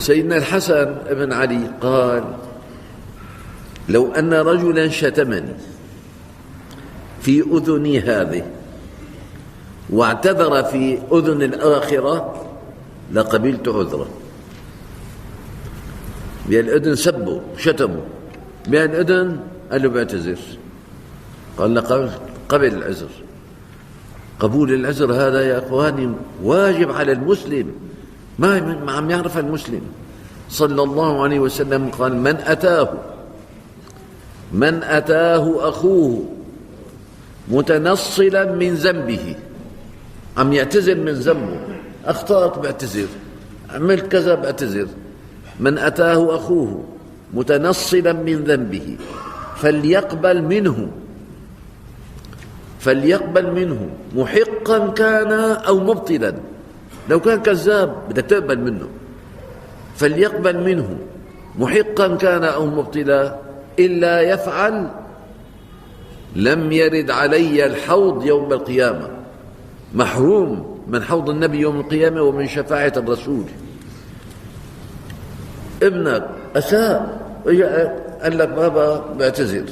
سيدنا الحسن بن علي قال: لو أن رجلا شتمني في أذني هذه واعتذر في أذن الآخرة لقبلت عذره. بأن الأذن سبه شتمه، بأن الأذن قال له بعتذر، قال له قبل العذر. قبول العذر هذا يا أخواني واجب على المسلم، ما عم يعرف المسلم. صلى الله عليه وسلم قال: من أتاه أخوه متنصلا من ذنبه، عم يعتذر من ذنبه، أخطأت بعتذر، عملت كذا بعتذر. من أتاه أخوه متنصلا من ذنبه فليقبل منه محقا كان أو مبطلا. لو كان كذاب بدك تقبل منه، فليقبل منه محقا كان أو مبطلا، إلا يفعل لم يرد علي الحوض يوم القيامة. محروم من حوض النبي يوم القيامة ومن شفاعة الرسول. ابنك أساء قال لك بابا بعتذر،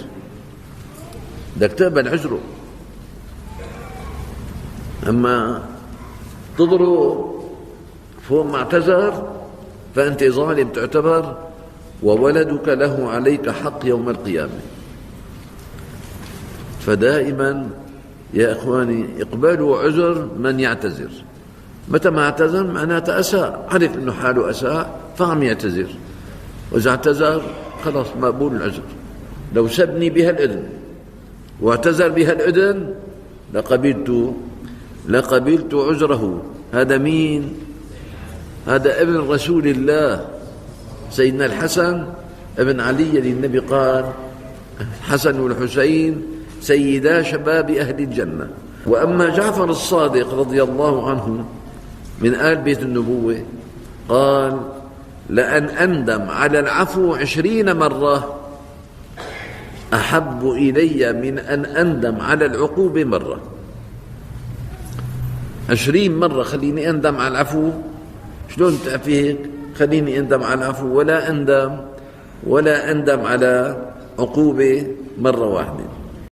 بدك تقبل عذره. أما تضرب فوق ما اعتذر فأنت ظالم تعتبر، وولدك له عليك حق يوم القيامة. فدائما يا إخواني اقبلوا عذر من يعتذر. متى ما اعتذر معناته أساء، عرف أنه حاله أساء فعم يعتذر، وإذا اعتذر خلاص مقبول العذر. لو سبني بها الإذن واعتذر بها الإذن لقبلت عذره. هذا مين؟ هذا ابن رسول الله سيدنا الحسن ابن علي، النبي قال: الحسن والحسين سيدا شباب أهل الجنة. وأما جعفر الصادق رضي الله عنه من آل بيت النبوة قال: لأن أندم على العفو 20 مرة أحب إلي من أن أندم على العقوبة مرة. 20 مرة خليني أندم على العفو، شلون تعفي هيك؟ خليني أندم على العفو ولا أندم على عقوبة مرة واحدة.